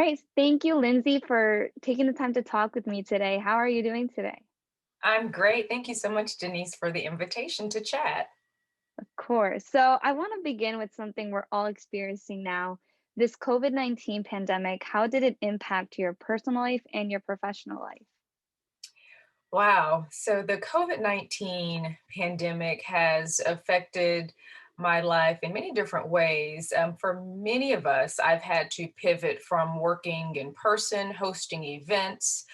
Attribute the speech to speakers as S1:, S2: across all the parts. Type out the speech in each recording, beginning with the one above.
S1: right. Thank you, Lindsay, for taking the time to talk with me today. How are you doing today?
S2: I'm great. Thank you so much, Denise, for the invitation to chat.
S1: Of course. So, I want to begin with something we're all experiencing now. This COVID-19 pandemic, how did it impact your personal life and your professional life?
S2: Wow. So the COVID-19 pandemic has affected my life in many different ways. For many of us, I've had to pivot from working in person, hosting events,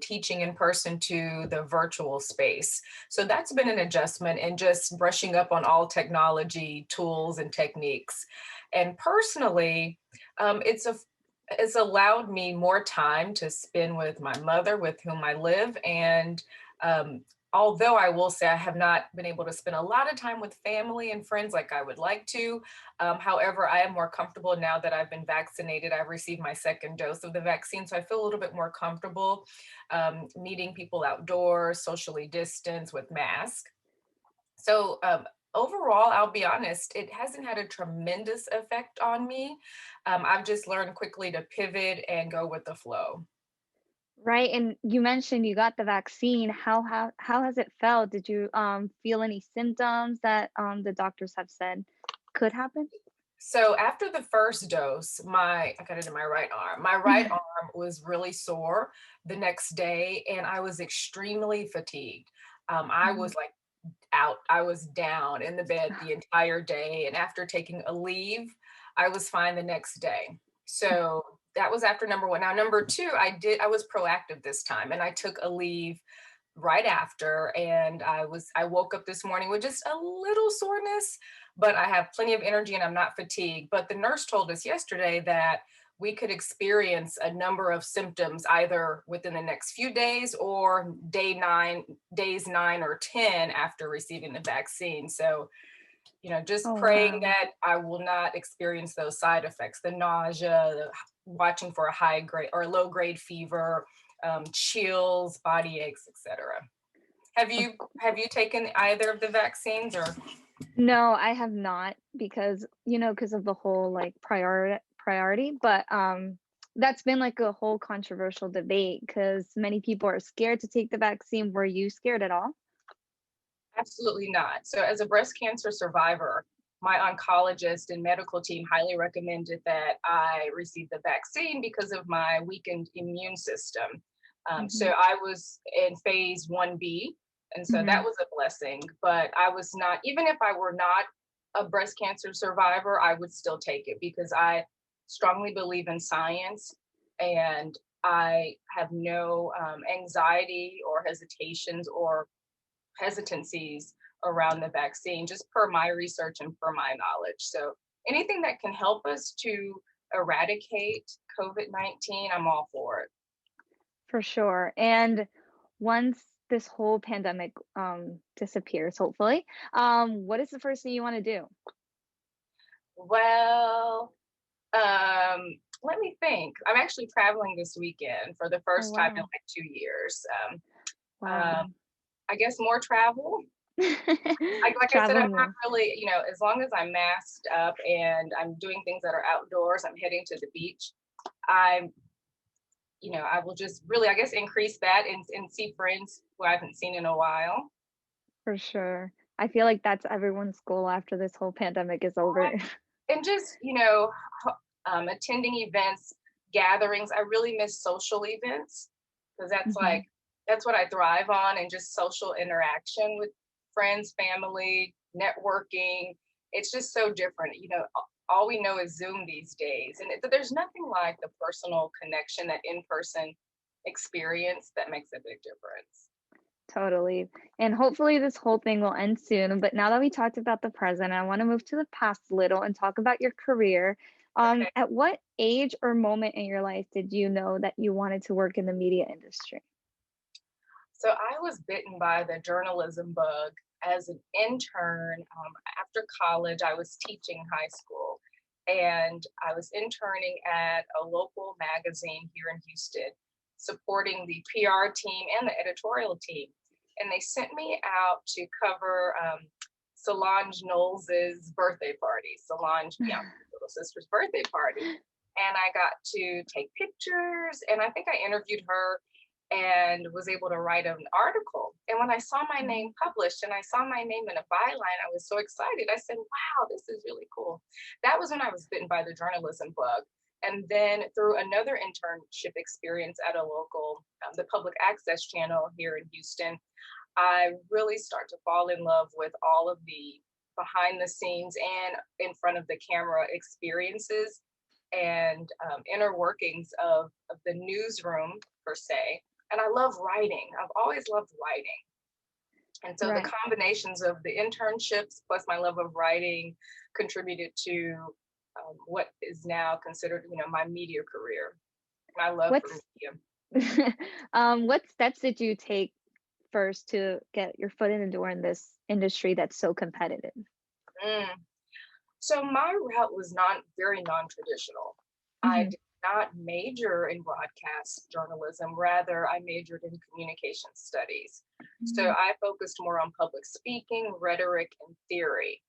S2: teaching in person to the virtual space. So that's been an adjustment and just brushing up on all technology tools and techniques. And personally, it's a it's allowed me more time to spend with my mother, with whom I live. And although I will say I have not been able to spend a lot of time with family and friends like I would like to, however, I am more comfortable now that I've been vaccinated. I've received my second dose of the vaccine, so I feel a little bit more comfortable meeting people outdoors, socially distanced with masks. So overall, I'll be honest, it hasn't had a tremendous effect on me. I've just learned quickly to pivot and go with the flow.
S1: Right. And you mentioned you got the vaccine. How has it felt? Did you feel any symptoms that the doctors have said could happen?
S2: So after the first dose, I got it in my right arm. My right arm was really sore the next day, and I was extremely fatigued. I
S1: Mhm.
S2: was like out. I was down in the bed the entire day. And after taking a leave, I was fine the next day. So that was after number one. Now, number two, I was proactive this time and I took a leave right after. And I woke up this morning with just a little soreness, but I have plenty of energy and I'm not fatigued. But the nurse told us yesterday that we could experience a number of symptoms either within the next few days or days 9 or 10 after receiving the vaccine. So, just
S1: Oh,
S2: praying
S1: wow.
S2: that I will not experience those side effects, the nausea, watching for a high grade or low grade fever, chills, body aches, etc. Have
S1: Of
S2: you taken either of the vaccines or?
S1: No, I have not because, because of the whole like priority, but that's been like a whole controversial debate because many people are scared to take the vaccine. Were you scared at all?
S2: Absolutely not. So, as a breast cancer survivor, my oncologist and medical team highly recommended that I receive the vaccine because of my weakened immune system. So,
S1: Mhm.
S2: I was in phase 1B, and so that
S1: Mhm.
S2: was a blessing. But I was not, even if I were not a breast cancer survivor, I would still take it because I strongly believe in science and I have no anxiety or hesitations or hesitancies around the vaccine, just per my research and per my knowledge. So anything that can help us to eradicate COVID-19, I'm all for it.
S1: For sure. And once this whole pandemic disappears, hopefully, what is the first thing you want to do?
S2: Well, let me think. I'm actually traveling this weekend for the
S1: Oh,
S2: first time in
S1: wow.
S2: like 2 years. Uh,
S1: Wow.
S2: I guess more travel. Like I said,
S1: Travel
S2: I'm not
S1: more.
S2: really, as long as I'm masked up and I'm doing things that are outdoors, I'm heading to the beach. I'm I will just really, I guess, increase that and see friends who I haven't seen in a while.
S1: For sure. I feel like that's everyone's goal after this whole pandemic is over.
S2: And just, attending events, gatherings. I really miss social events because
S1: Mhm.
S2: that's what I thrive on and just social interaction with friends, family, networking. It's just so different. All we know is Zoom these days. And there's nothing like the personal connection, that in person experience that makes a big difference.
S1: Totally. And hopefully this whole thing will end soon. But now that we talked about the present, I want to move to the past a little and talk about your career.
S2: Okay.
S1: At what age or moment in your life did you know that you wanted to work in the media industry?
S2: So I was bitten by the journalism bug as an intern. After college, I was teaching high school and I was interning at a local magazine here in Houston, supporting the PR team and the editorial team. And they sent me out to cover Solange Knowles's birthday party, Solange, Bianca's little sister's birthday party. and I got to take pictures. And I think I interviewed her and was able to write an article. And when I saw my name published and I saw my name in a byline, I was so excited. I said, wow, this is really cool. That was when I was bitten by the journalism bug. And then through another internship experience at a local, the public access channel here in Houston, I really start to fall in love with all of the behind the scenes and in front of the camera experiences and inner workings of the newsroom per se. And I love writing. I've always loved writing. And so the
S1: Right.
S2: combinations of the internships plus my love of writing contributed to what is now considered, my media career. My love for
S1: What's
S2: media.
S1: what steps did you take first to get your foot in the door in this industry that's so competitive?
S2: Mm. So my route was not very non-traditional. I
S1: Hmm.
S2: did not major in broadcast journalism. Rather, I majored in communication studies. So I focused more on public speaking, rhetoric, and theory.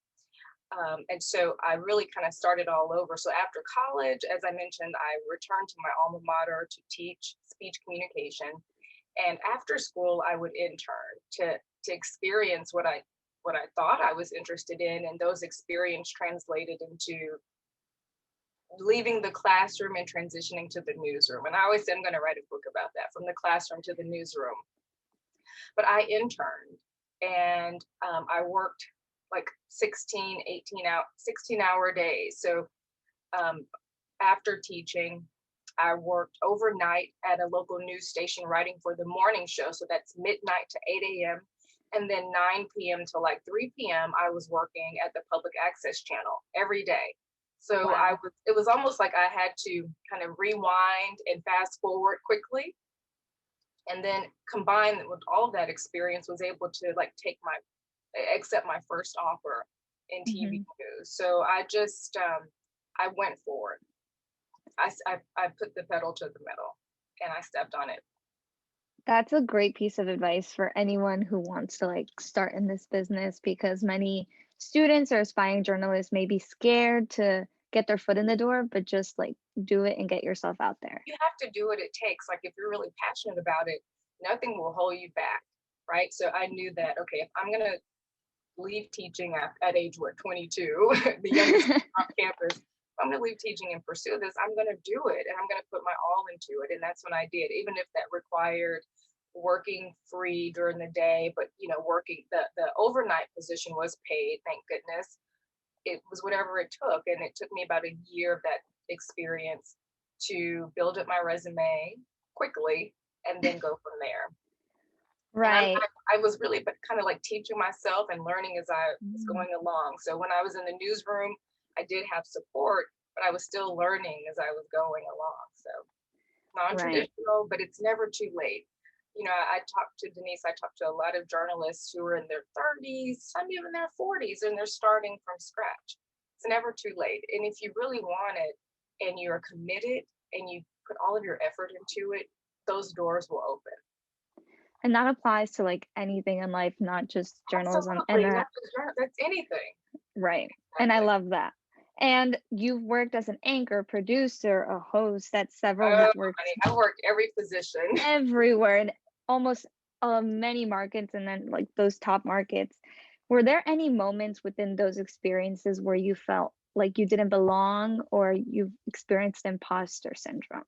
S2: And so I really kind of started all over. So after college, as I mentioned, I returned to my alma mater to teach speech communication. And after school, I would intern to experience what I thought I was interested in, and those experience translated into leaving the classroom and transitioning to the newsroom. And I always say I'm going to write a book about that, from the classroom to the newsroom. But I interned and I worked like 16-hour days. So um, after teaching, I worked overnight at a local news station writing for the morning show. So that's midnight to 8 a.m. And then 9 p.m. to like 3 p.m. I was working at the public access channel every day. So
S1: Wow.
S2: it was almost like I had to kind of rewind and fast forward quickly. And then combined with all of that experience, was able to like accept my first offer in TV
S1: Hmm.
S2: news. So I went for it. I put the pedal to the metal and I stepped on it.
S1: That's a great piece of advice for anyone who wants to like start in this business because many students or aspiring journalists may be scared to get their foot in the door, but just like do it and get yourself out there.
S2: You have to do what it takes. Like if you're really passionate about it, nothing will hold you back, right? So I knew that, okay, if I'm gonna leave teaching at age what, 22, the youngest on campus. I'm going to leave teaching and pursue this. I'm going to do it and I'm going to put my all into it. And that's what I did, even if that required working free during the day, but working the overnight position was paid, thank goodness. It was whatever it took. And it took me about a year of that experience to build up my resume quickly and then go from there. And
S1: Right.
S2: I was really kind of like teaching myself and learning as I was
S1: Mm.
S2: going along. So when I was in the newsroom, I did have support, but I was still learning as I was going along. So
S1: Right.
S2: non-traditional, but it's never too late. I talked to Denise, I talked to a lot of journalists who are in their 30s, some even their 40s, and they're starting from scratch. It's never too late. And if you really want it and you're committed and you put all of your effort into it, those doors will open.
S1: And that applies to like anything in life, not just journalism. And
S2: Absolutely, not just that's anything.
S1: right. And I
S2: Exactly.
S1: love that. And you've worked as an anchor, producer, a host, that's several
S2: Oh,
S1: networks
S2: honey, I worked every position.
S1: everywhere in almost many markets and then like those top markets. Were there any moments within those experiences where you felt like you didn't belong or you've experienced imposter syndrome?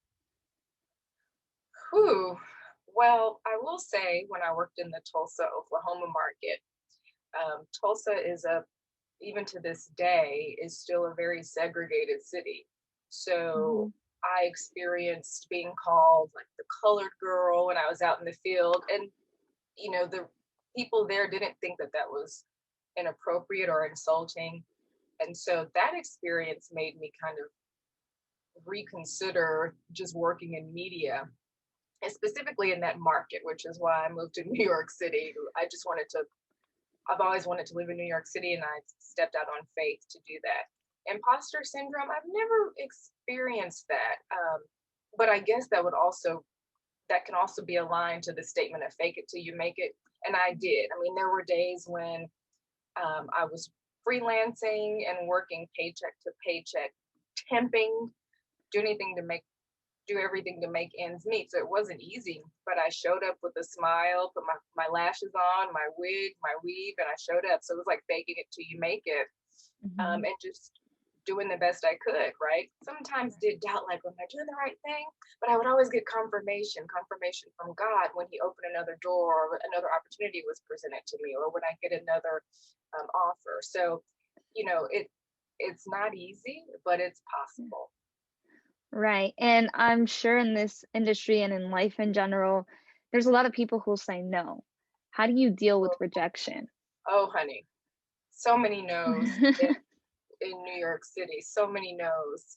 S2: Whew. Well, I will say when I worked in the Tulsa, Oklahoma market, Tulsa is even to this day, is still a very segregated city. So
S1: Mhm.
S2: I experienced being called like the colored girl when I was out in the field. And, the people there didn't think that that was inappropriate or insulting. And so that experience made me kind of reconsider just working in media, and specifically in that market, which is why I moved to New York City. I've always wanted to live in New York City, and I stepped out on faith to do that. Imposter syndrome, I've never experienced that. But I guess that can also be aligned to the statement of fake it till you make it. And I did. I mean, there were days when I was freelancing and working paycheck to paycheck, temping do anything to make do everything to make ends meet. So it wasn't easy, but I showed up with a smile, put my lashes on, my wig, my weave, and I showed up. So it was like faking it till you make it,
S1: Hmm.
S2: and just doing the best I could, right? Sometimes did doubt, like, am I doing the right thing? But I would always get confirmation from God when He opened another door or another opportunity was presented to me, or when I get another offer. So, it's not easy, but it's possible.
S1: Right. And I'm sure in this industry and in life in general, there's a lot of people who'll say no. How do you deal with rejection?
S2: Oh, honey, so many no's in New York City, so many no's.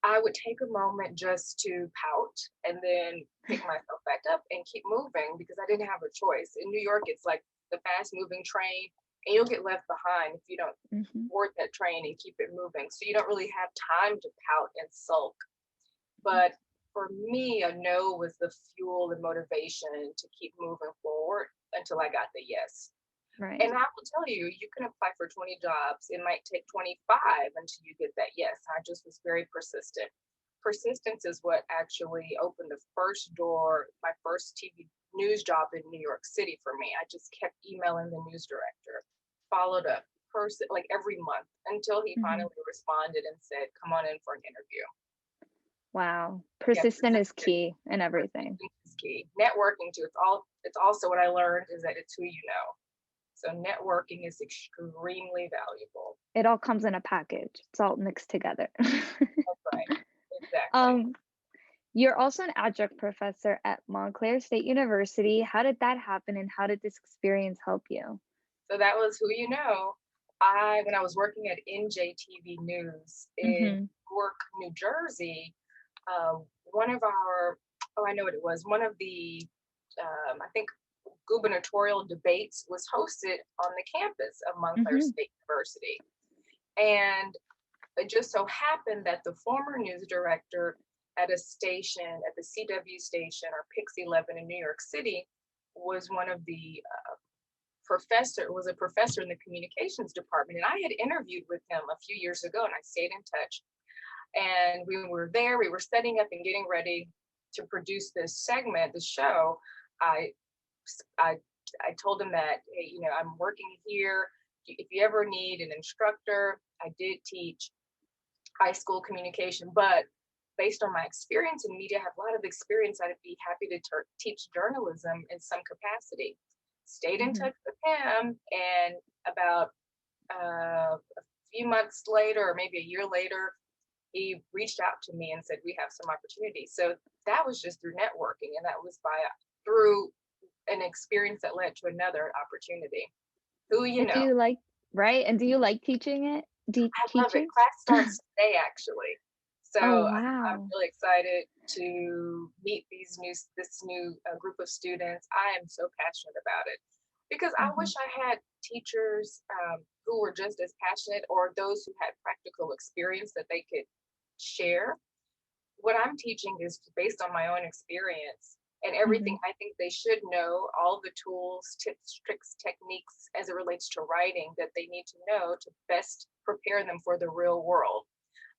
S2: I would take a moment just to pout and then pick myself back up and keep moving because I didn't have a choice. In New York, it's like the fast moving train, and you'll get left behind if you don't
S1: Hmm.
S2: board that train and keep it moving. So you don't really have time to pout and sulk. But for me, a no was the fuel and motivation to keep moving forward until I got the yes.
S1: Right.
S2: And I will tell you, you can apply for 20 jobs. It might take 25 until you get that yes. I just was very persistent. Persistence is what actually opened the first door, my first TV news job in New York City for me. I just kept emailing the news director, followed up like every month until he
S1: Hmm.
S2: finally responded and said, come on in for an interview.
S1: Wow.
S2: Yeah,
S1: Persistent is
S2: persistence,
S1: key in everything.
S2: persistence is key. Networking too. It's also what I learned is that it's who you know. So networking is extremely valuable.
S1: It all comes in a package. It's all mixed together.
S2: That's right. Exactly.
S1: um, you're also an adjunct professor at Montclair State University. How did that happen and how did this experience help you?
S2: So that was who you know. When I was working at NJTV News in
S1: Hmm.
S2: Newark, New Jersey, one of our, oh, I know what it was, one of the, I think, gubernatorial debates was hosted on the campus of Montclair
S1: Hmm.
S2: State University. And it just so happened that the former news director at a station, at the CW station or Pix 11 in New York City, was one of the was a professor in the communications department. And I had interviewed with him a few years ago and I stayed in touch. And we were there, we were setting up and getting ready to produce this segment, the show. I, I, I told him that, hey, I'm working here. If you ever need an instructor, I did teach high school communication, but based on my experience in media, I have a lot of experience. I'd be happy to teach journalism in some capacity. Stayed in
S1: Hmm.
S2: touch with him, and about a few months later, or maybe a year later, he reached out to me and said, "We have some opportunities." So that was just through networking, and that was through an experience that led to another opportunity. Who you
S1: And do
S2: know?
S1: you like, right? And do you like teaching it?
S2: I love it.
S1: Teaching?
S2: Class starts today, actually. So
S1: Oh,
S2: I'm
S1: wow.
S2: really excited to meet this new group of students. I am so passionate about it because I
S1: Hmm.
S2: wish I had teachers who were just as passionate, or those who had practical experience that they could share. What I'm teaching is based on my own experience and everything
S1: Hmm.
S2: I think they should know, all the tools, tips, tricks, techniques as it relates to writing that they need to know to best prepare them for the real world.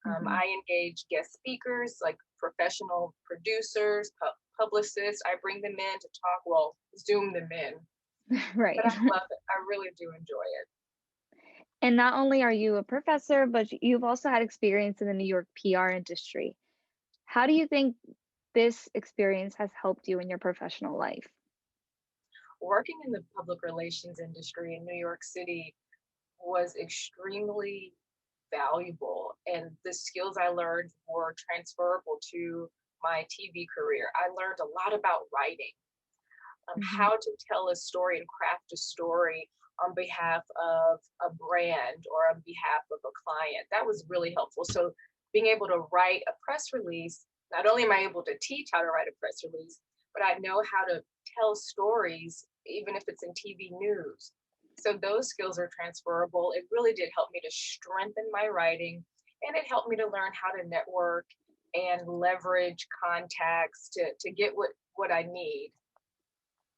S1: Hmm.
S2: I engage guest speakers like professional producers, publicists. I bring them in to talk, well, Zoom them in. But
S1: Right.
S2: I love it. I really do enjoy it.
S1: And not only are you a professor, but you've also had experience in the New York PR industry. How do you think this experience has helped you in your professional life?
S2: Working in the public relations industry in New York City was extremely valuable, and the skills I learned were transferable to my TV career. I learned a lot about writing,
S1: Hmm.
S2: how to tell a story and craft a story on behalf of a brand or on behalf of a client. That was really helpful. So being able to write a press release, not only am I able to teach how to write a press release, but I know how to tell stories, even if it's in TV news. So those skills are transferable. It really did help me to strengthen my writing, and it helped me to learn how to network and leverage contacts to get what I need.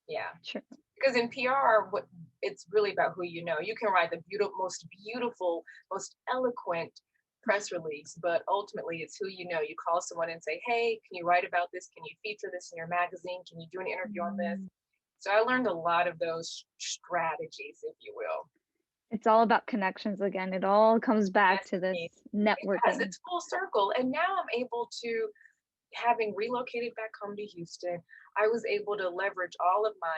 S2: Yeah,
S1: Sure.
S2: because in PR, what it's really about who you know. You can write the most beautiful, most eloquent press release, but ultimately it's who you know. You call someone and say, hey, can you write about this? Can you feature this in your magazine? Can you do an interview on this?
S1: Mm.
S2: So I learned a lot of those strategies, if you will.
S1: It's all about connections again. It all comes back
S2: Yes,
S1: to this
S2: it does.
S1: networking.
S2: It's full circle. And now I'm able to, having relocated back home to Houston, I was able to leverage all of my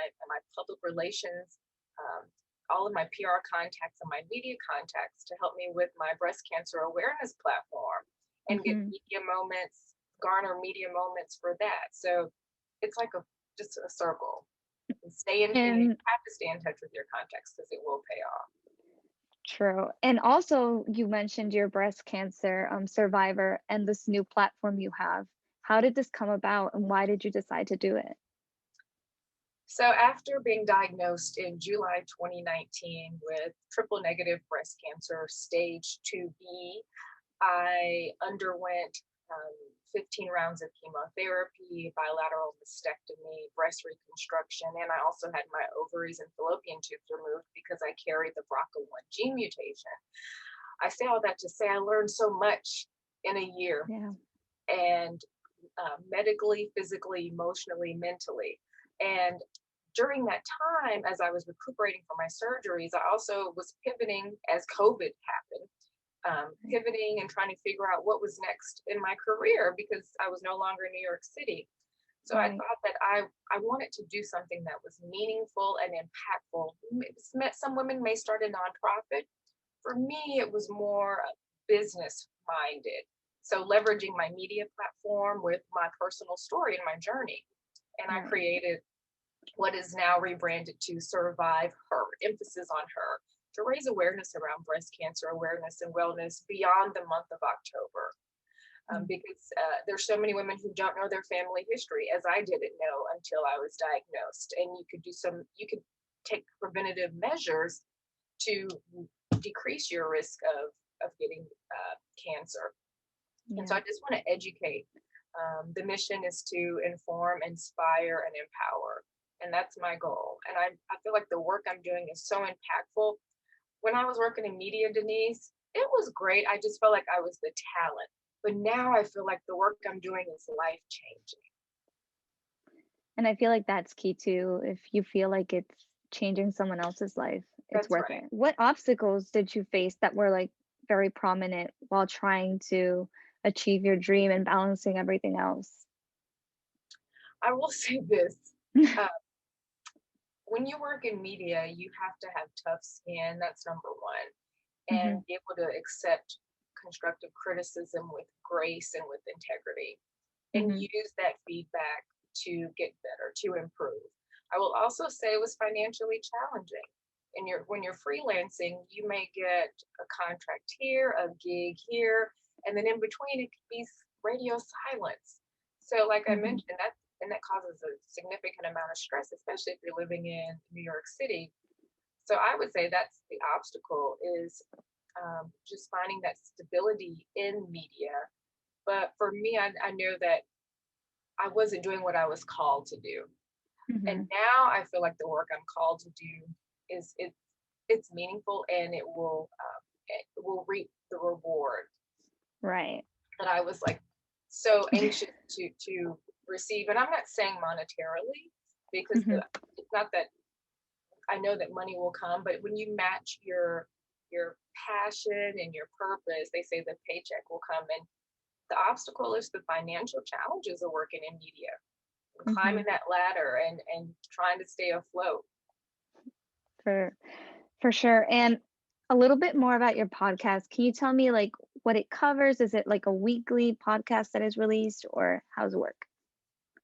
S2: public relations, um, all of my PR contacts and my media contacts to help me with my breast cancer awareness platform and get
S1: Hmm.
S2: media moments, garner media moments for that. So it's like a just a circle. And stay in, you
S1: And
S2: have to stay in touch with your contacts because it will pay off.
S1: true. And also, you mentioned your breast cancer survivor and this new platform you have. How did this come about and why did you decide to do it?
S2: So after being diagnosed in July 2019 with triple negative breast cancer, stage 2B, I underwent 15 rounds of chemotherapy, bilateral mastectomy, breast reconstruction, and I also had my ovaries and fallopian tubes removed because I carried the BRCA1 gene mutation. I say all that to say I learned so much in a year,
S1: Yeah.
S2: and medically, physically, emotionally, mentally. And during that time, as I was recuperating from my surgeries, I also was pivoting as COVID happened,
S1: Right.
S2: pivoting and trying to figure out what was next in my career because I was no longer in New York City. So I
S1: Right.
S2: thought that I wanted to do something that was meaningful and impactful. Some women may start a nonprofit. For me, it was more business minded. So leveraging my media platform with my personal story and my journey. And I
S1: Right.
S2: created what is now rebranded to Survive Her, emphasis on her, to raise awareness around breast cancer awareness and wellness beyond the month of October.
S1: Mm.
S2: Because there's so many women who don't know their family history, as I didn't know until I was diagnosed. And you could take preventative measures to decrease your risk of getting cancer. And so
S1: Yeah.
S2: I just want to educate. The mission is to inform, inspire, and empower. And that's my goal. And I feel like the work I'm doing is so impactful. When I was working in media, Denise, it was great. I just felt like I was the talent. But now I feel like the work I'm doing is life changing.
S1: And I feel like that's key too. If you feel like it's changing someone else's life, it's
S2: That's
S1: worth
S2: right.
S1: it. What obstacles did you face that were like very prominent while trying to achieve your dream and balancing everything else?
S2: I will say this. Uh, when you work in media, you have to have tough skin. That's number one.
S1: Hmm.
S2: And be able to accept constructive criticism with grace and with integrity and
S1: Hmm.
S2: use that feedback to get better, to improve. I will also say it was financially challenging. And when you're freelancing, you may get a contract here, a gig here, and then in between it could be radio silence. So, like I
S1: Hmm.
S2: mentioned, that causes a significant amount of stress, especially if you're living in New York City. So I would say that's the obstacle is just finding that stability in media. But for me, I know that I wasn't doing what I was called to do. And
S1: Hmm.
S2: now I feel like the work I'm called to do is it's meaningful and it will reap the reward
S1: Right.
S2: that I was like so anxious to receive. And I'm not saying monetarily because
S1: Hmm.
S2: it's not that I know that money will come, but when you match your passion and your purpose, they say the paycheck will come. And the obstacle is the financial challenges of working in media, and
S1: Hmm.
S2: climbing that ladder and trying to stay afloat.
S1: For for sure. And a little bit more about your podcast. Can you tell me like what it covers? Is it like a weekly podcast that is released or how's it work?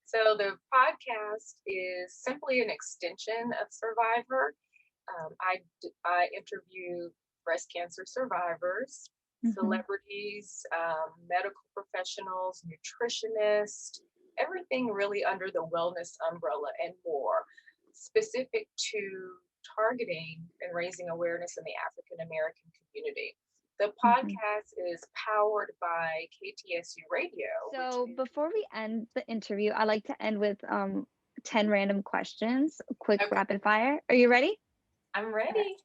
S2: So the podcast is simply an extension of Survivor. I interview breast cancer survivors,
S1: Hmm.
S2: celebrities, medical professionals, nutritionists, everything really under the wellness umbrella and more, specific to targeting and raising awareness in the African American community. The
S1: Hmm.
S2: podcast is powered by KTSU Radio, which
S1: So before we end the interview, I like to end with 10 random questions, quick
S2: okay,
S1: rapid fire. Are you ready?
S2: I'm
S1: All right.
S2: ready.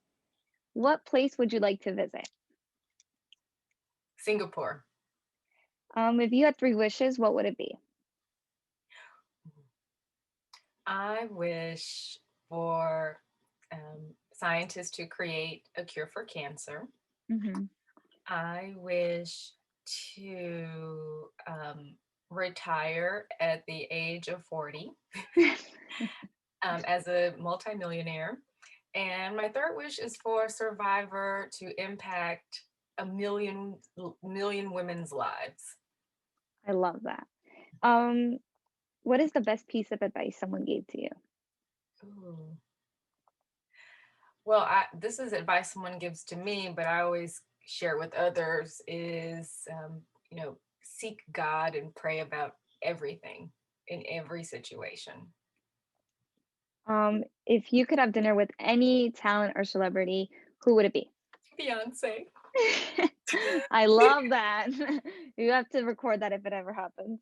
S1: What place would you like to visit?
S2: Singapore.
S1: If you had three wishes, what would it be?
S2: I wish for scientists to create a cure for cancer.
S1: Hmm.
S2: I wish to retire at the age of 40 as a multimillionaire. And my third wish is for Survivor to impact a million women's lives.
S1: I love that. Um, what is the best piece of advice someone gave to you?
S2: Ooh. Well, this is advice someone gives to me, but I always share with others is, seek God and pray about everything in every situation.
S1: If you could have dinner with any talent or celebrity, who would it be?
S2: Beyonce.
S1: I love that. You have to record that if it ever happens.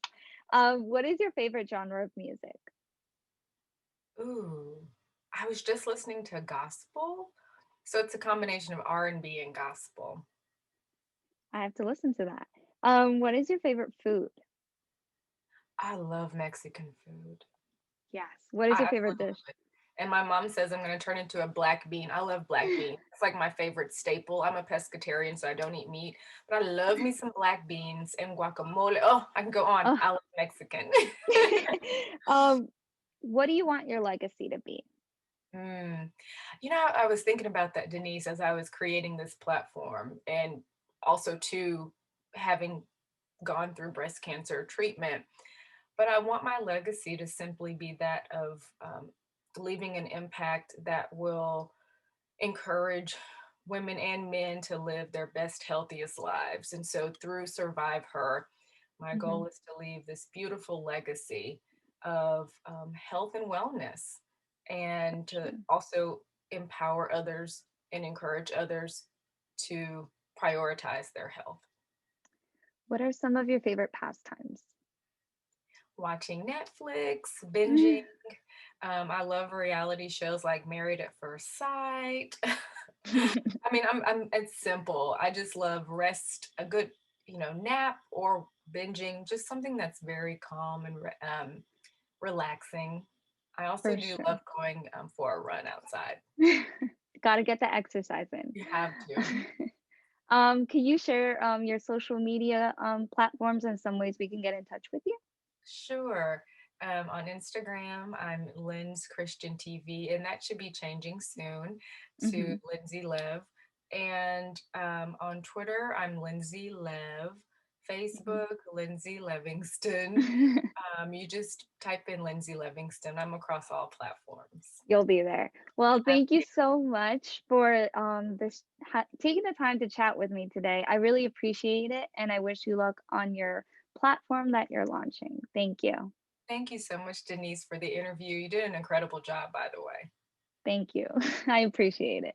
S1: What is your favorite genre of music?
S2: Ooh, I was just listening to gospel, so it's a combination of R&B and gospel.
S1: I have to listen to that. What is your favorite food?
S2: I love Mexican food.
S1: Yes. What is
S2: I
S1: your favorite
S2: absolutely
S1: dish?
S2: love it. And my mom says I'm gonna turn into a black bean. I love black beans. It's like my favorite staple. I'm a pescatarian, so I don't eat meat, but I love me some black beans and guacamole. Oh, I can go on.
S1: Oh.
S2: I love Mexican.
S1: um, what do you want your legacy to be?
S2: Mm. I was thinking about that, Denise, as I was creating this platform, and also too having gone through breast cancer treatment. But I want my legacy to simply be that of leaving an impact that will encourage women and men to live their best, healthiest lives. And so through Survive Her, my
S1: Hmm.
S2: goal is to leave this beautiful legacy of health and wellness, and to
S1: Sure.
S2: also empower others and encourage others to prioritize their health.
S1: What are some of your favorite pastimes?
S2: Watching Netflix, binging. I love reality shows like Married at First Sight. I mean, it's simple. I just love rest, a good, nap or binging, just something that's very calm and relaxing. I also
S1: For
S2: do
S1: sure.
S2: love going for a run outside.
S1: Gotta get the exercise in.
S2: You have to.
S1: Can you share your social media platforms and some ways we can get in touch with you?
S2: Sure. On Instagram, I'm Lynn's Christian TV, and that should be changing soon to
S1: Hmm.
S2: Lyndsay Lev. And on Twitter, I'm Lyndsay Lev. Facebook, Lyndsay Levingston. You just type in Lyndsay Levingston. I'm across all platforms.
S1: You'll be there. Well,
S2: I
S1: thank you so much for taking the time to chat with me today. I really appreciate it, and I wish you luck on your platform that you're launching. Thank you.
S2: Thank you so much, Denise, for the interview. You did an incredible job, by the way.
S1: Thank you. I appreciate it.